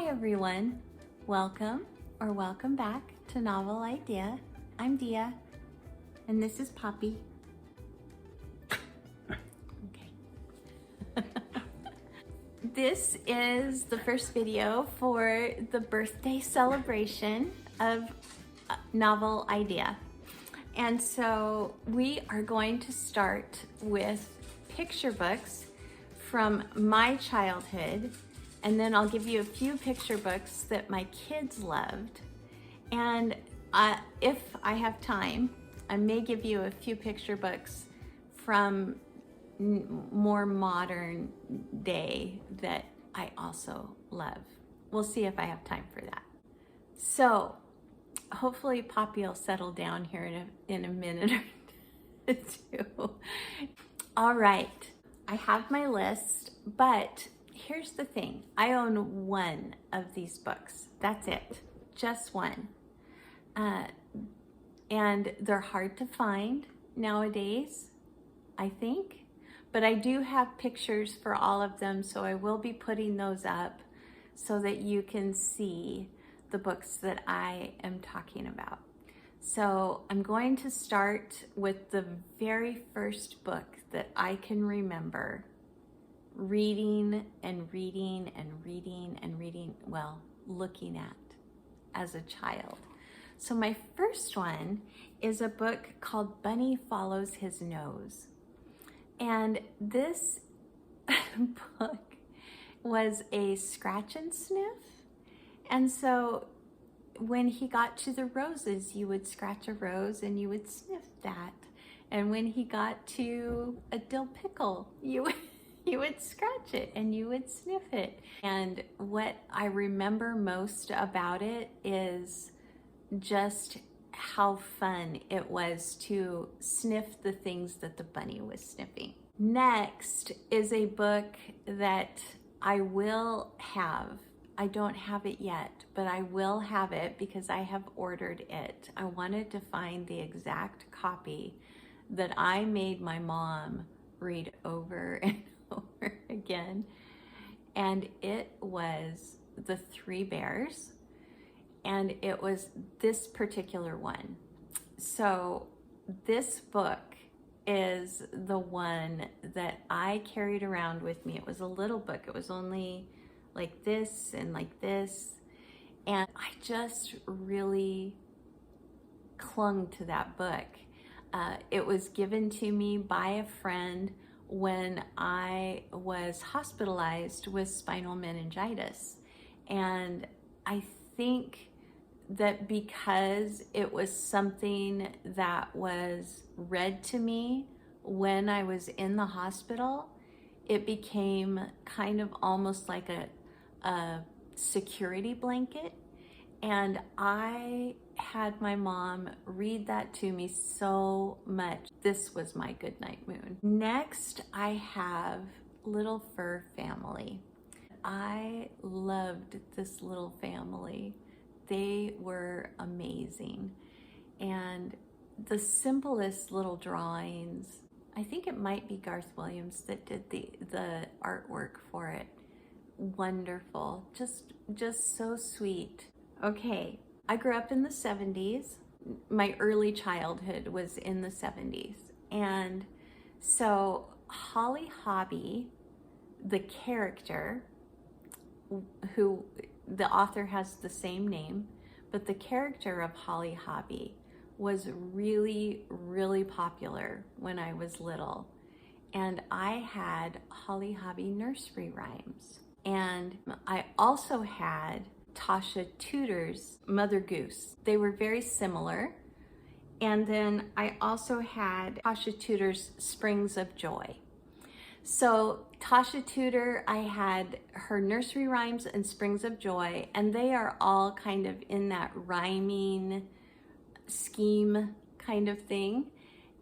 everyone. Welcome or welcome back to Novel Idea. I'm Dia and this is Poppy. Okay. This is the first video for the birthday celebration of Novel Idea. And so we are going to start with picture books from my childhood, and then I'll give you a few picture books that my kids loved. And if I have time, I may give you a few picture books from more modern day that I also love. We'll see if I have time for that. So hopefully Poppy will settle down here in a minute or two. All right, I have my list, but here's the thing. I own one of these books. That's it, just one. And they're hard to find nowadays, I think. But I do have pictures for all of them, so I will be putting those up so that you can see the books that I am talking about. So I'm going to start with the very first book that I can remember reading and reading and reading and reading, well, looking at as a child. So my first one is a book called Bunny Follows His Nose. And this book was a scratch and sniff. And so when he got to the roses, you would scratch a rose and you would sniff that. And when he got to a dill pickle, you would scratch it and you would sniff it. And what I remember most about it is just how fun it was to sniff the things that the bunny was sniffing. Next is a book that I will have. I don't have it yet, but I will have it because I have ordered it. I wanted to find the exact copy that I made my mom read over and over again. And it was The Three Bears. And it was this particular one. So this book is the one that I carried around with me. It was a little book. It was only like this and like this. And I just really clung to that book. It was given to me by a friend when I was hospitalized with spinal meningitis. And I think that because it was something that was read to me when I was in the hospital, it became kind of almost like a security blanket. And I had my mom read that to me so much. This was my goodnight moon. Next, I have Little Fur Family. I loved this little family. They were amazing. And the simplest little drawings, I think it might be Garth Williams that did the artwork for it. Wonderful, just so sweet. Okay, I grew up in the 70s. My early childhood was in the 70s. And so Holly Hobbie, the character, who the author has the same name, but the character of Holly Hobbie was really, really popular when I was little. And I had Holly Hobbie nursery rhymes. And I also had Tasha Tudor's Mother Goose. They were very similar. And then I also had Tasha Tudor's Springs of Joy. So Tasha Tudor, I had her nursery rhymes and Springs of Joy, and they are all kind of in that rhyming scheme kind of thing.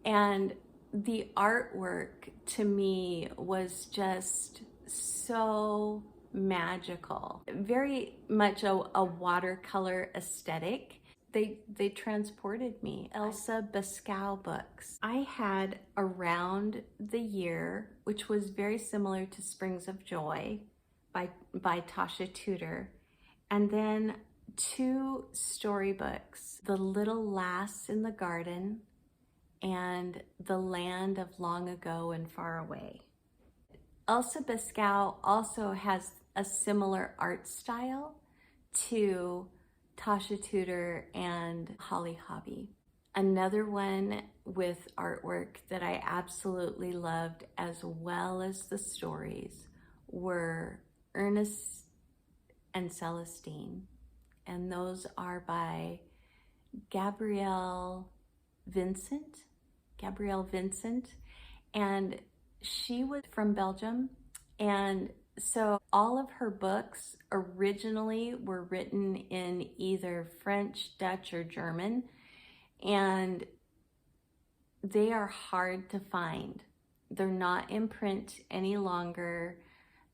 And the artwork to me was just so magical. Very much a watercolor aesthetic. They transported me. Elsa Beskow books. I had Around the Year, which was very similar to Springs of Joy by Tasha Tudor. And then 2 storybooks, The Little Lass in the Garden and The Land of Long Ago and Far Away. Elsa Beskow also has a similar art style to Tasha Tudor and Hobbie. Another one with artwork that I absolutely loved, as well as the stories, were Ernest and Celestine. And those are by Gabrielle Vincent. And she was from Belgium. And so all of her books originally were written in either French, Dutch, or German. And they are hard to find. They're not in print any longer,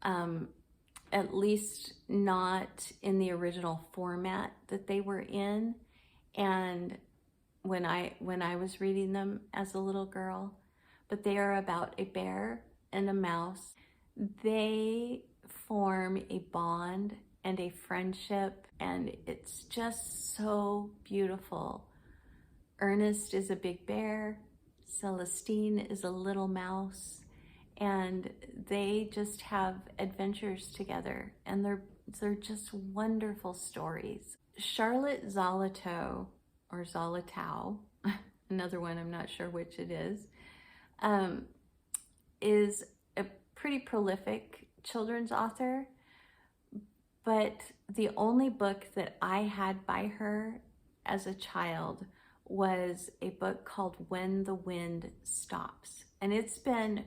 at least not in the original format that they were in. And when I was reading them as a little girl, but they are about a bear and a mouse. They form a bond and a friendship, and it's just so beautiful. Ernest is a big bear, Celestine is a little mouse, and they just have adventures together, and they're just wonderful stories. Charlotte Zolotow, or Zolotow, another one, I'm not sure which it is a pretty prolific children's author, but the only book that I had by her as a child was a book called When the Wind Stops. And it's been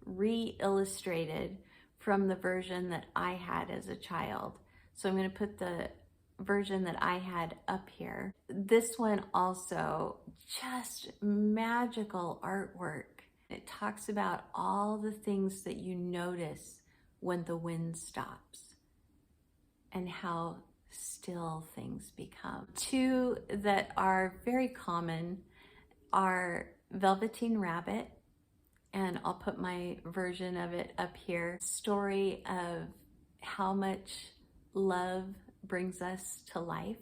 re-illustrated from the version that I had as a child. So I'm going to put the version that I had up here. This one also, just magical artwork. It talks about all the things that you notice when the wind stops and how still things become. 2 that are very common are Velveteen Rabbit, and I'll put my version of it up here. Story of how much love brings us to life,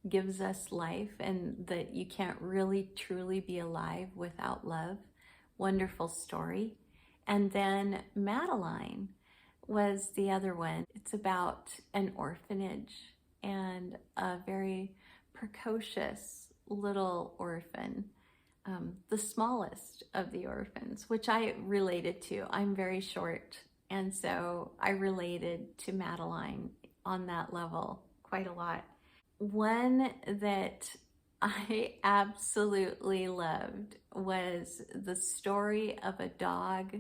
gives us life, and that you can't really truly be alive without love. Wonderful story. And then Madeline was the other one. It's about an orphanage and a very precocious little orphan, the smallest of the orphans, which I related to. I'm very short, and so I related to Madeline on that level quite a lot. One that I absolutely loved was the story of a dog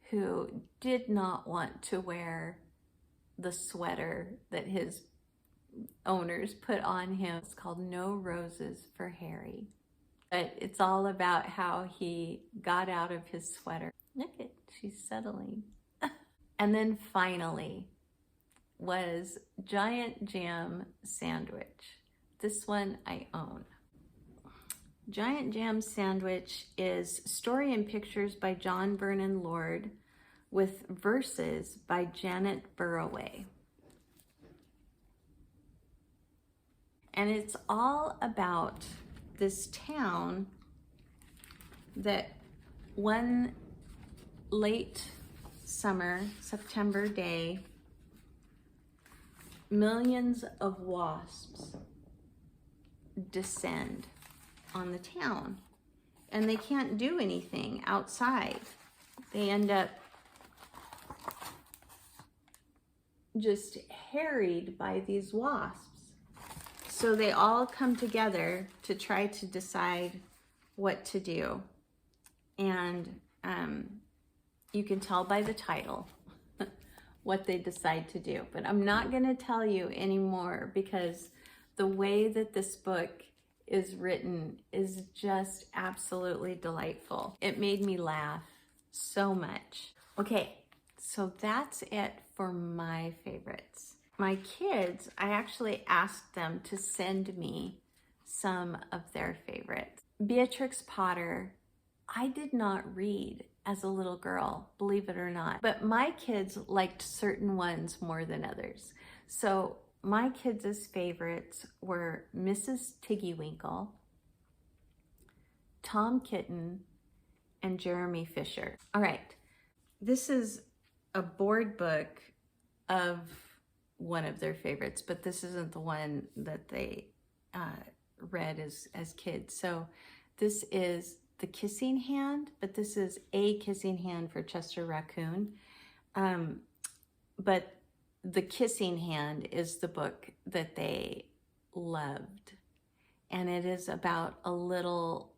who did not want to wear the sweater that his owners put on him. It's called No Roses for Harry. But it's all about how he got out of his sweater. Look at, she's settling. And then finally was Giant Jam Sandwich. This one I own. Giant Jam Sandwich is story and pictures by John Vernon Lord with verses by Janet Burroway. And it's all about this town that one late summer, September day, millions of wasps descend on the town, and they can't do anything outside. They end up just harried by these wasps. So they all come together to try to decide what to do. And you can tell by the title what they decide to do. But I'm not going to tell you anymore, because the way that this book is written is just absolutely delightful. It made me laugh so much. Okay, so that's it for my favorites. My kids, I actually asked them to send me some of their favorites. Beatrix Potter, I did not read as a little girl, believe it or not, but my kids liked certain ones more than others. So my kids' favorites were Mrs. Tiggywinkle, Tom Kitten, and Jeremy Fisher. All right, this is a board book of one of their favorites, but this isn't the one that they read as kids. So this is The Kissing Hand, but this is A Kissing Hand for Chester Raccoon. But The Kissing Hand is the book that they loved. And it is about a little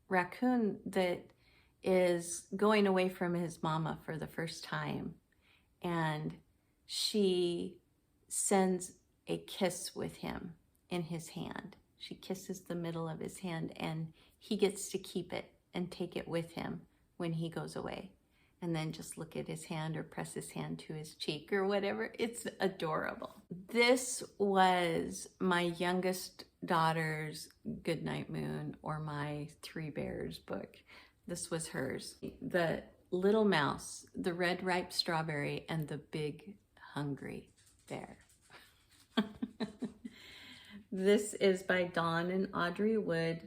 raccoon that is going away from his mama for the first time. And she sends a kiss with him in his hand. She kisses the middle of his hand, and he gets to keep it and take it with him when he goes away. And then just look at his hand or press his hand to his cheek or whatever. It's adorable. This was my youngest daughter's Goodnight Moon, or my Three Bears book. This was hers. The Little Mouse, the Red Ripe Strawberry, and the Big Hungry Bear. This is by Dawn and Audrey Wood,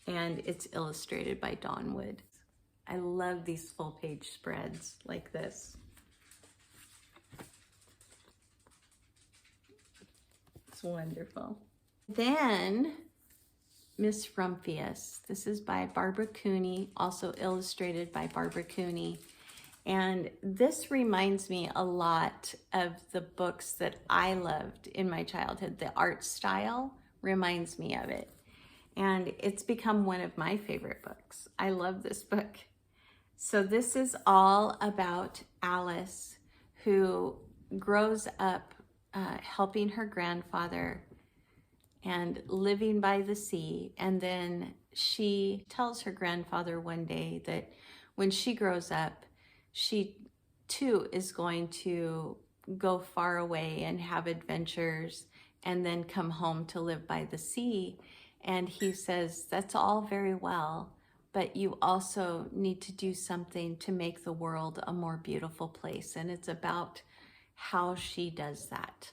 and it's illustrated by Dawn Wood. I love these full page spreads like this. It's wonderful. Then Miss Rumphius. This is by Barbara Cooney, also illustrated by Barbara Cooney. And this reminds me a lot of the books that I loved in my childhood. The art style reminds me of it. And it's become one of my favorite books. I love this book. So this is all about Alice, who grows up helping her grandfather and living by the sea. And then she tells her grandfather one day that when she grows up, she too is going to go far away and have adventures and then come home to live by the sea. And he says, that's all very well, but you also need to do something to make the world a more beautiful place. And it's about how she does that.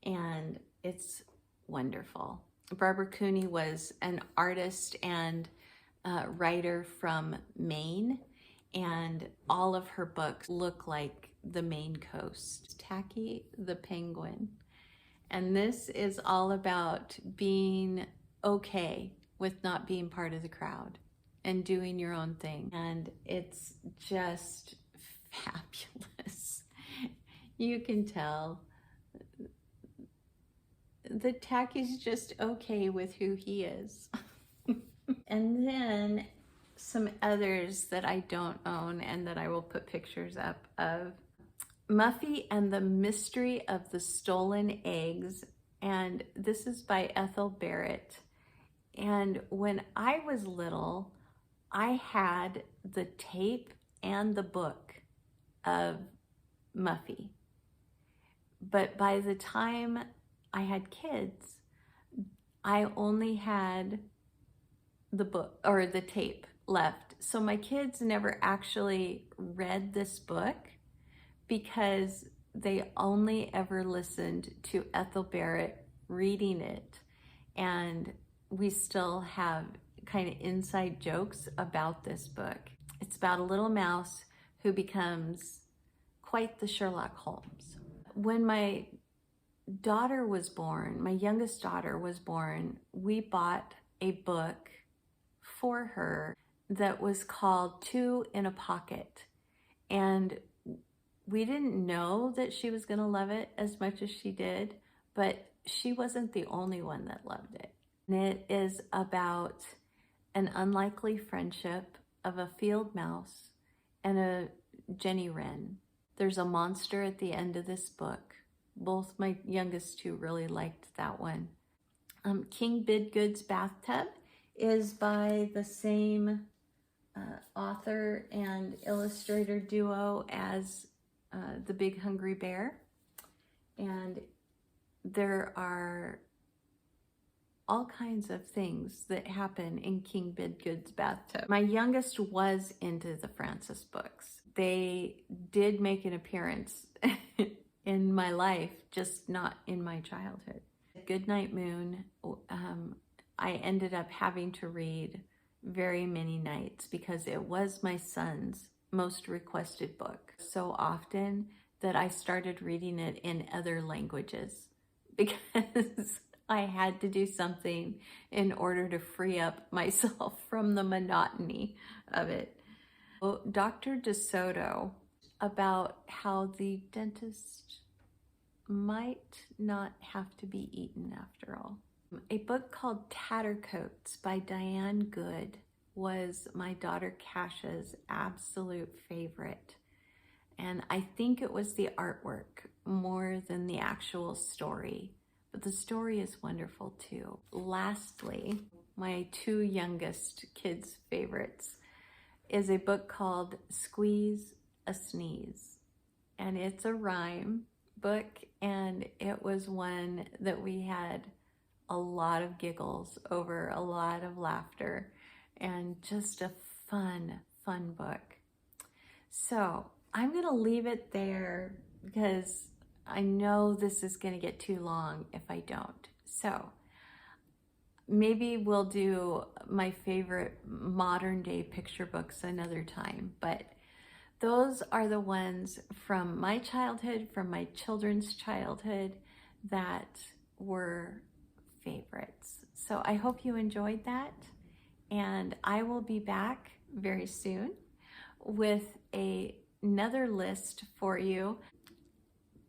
And it's wonderful. Barbara Cooney was an artist and writer from Maine, and all of her books look like the Maine coast. Tacky the Penguin. And this is all about being okay with not being part of the crowd and doing your own thing. And it's just fabulous. You can tell that Tacky's just okay with who he is. And then some others that I don't own and that I will put pictures up of. Muffy and the Mystery of the Stolen Eggs. And this is by Ethel Barrett. And when I was little, I had the tape and the book of Muffy. But by the time I had kids, I only had the book or the tape left. So my kids never actually read this book because they only ever listened to Ethel Barrett reading it. And we still have kind of inside jokes about this book. It's about a little mouse who becomes quite the Sherlock Holmes. When my daughter was born, my youngest daughter was born, we bought a book for her that was called Two in a Pocket. And we didn't know that she was going to love it as much as she did, but she wasn't the only one that loved it. And it is about an unlikely friendship of a field mouse and a Jenny Wren. There's a monster at the end of this book. Both my youngest two really liked that one. King Bidgood's Bathtub is by the same author and illustrator duo as The Big Hungry Bear. And there are all kinds of things that happen in King Bidgood's Bathtub. My youngest was into the Francis books. They did make an appearance in my life, just not in my childhood. Goodnight Moon, I ended up having to read very many nights because it was my son's most requested book so often that I started reading it in other languages because I had to do something in order to free up myself from the monotony of it. Dr. Zolotow, about how the dentist might not have to be eaten after all. A book called Tattercoats by Diane Good was my daughter Kasha's absolute favorite. And I think it was the artwork more than the actual story, but the story is wonderful too. Lastly, my two youngest kids' favorites is a book called Squeeze a Sneeze. And it's a rhyme book, and it was one that we had a lot of giggles over, a lot of laughter, and just a fun book. So I'm gonna leave it there because I know this is gonna get too long if I don't. So maybe we'll do my favorite modern day picture books another time, but those are the ones from my childhood, from my children's childhood, that were favorites. So I hope you enjoyed that, and I will be back very soon with another list for you.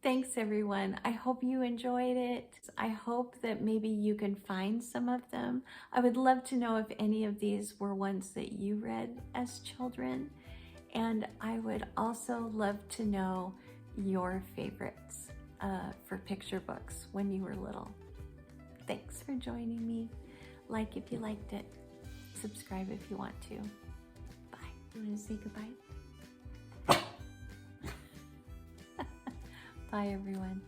Thanks everyone. I hope you enjoyed it. I hope that maybe you can find some of them. I would love to know if any of these were ones that you read as children. And I would also love to know your favorites for picture books when you were little. Thanks for joining me. Like if you liked it. Subscribe if you want to. Bye. You want to say goodbye? Bye, everyone.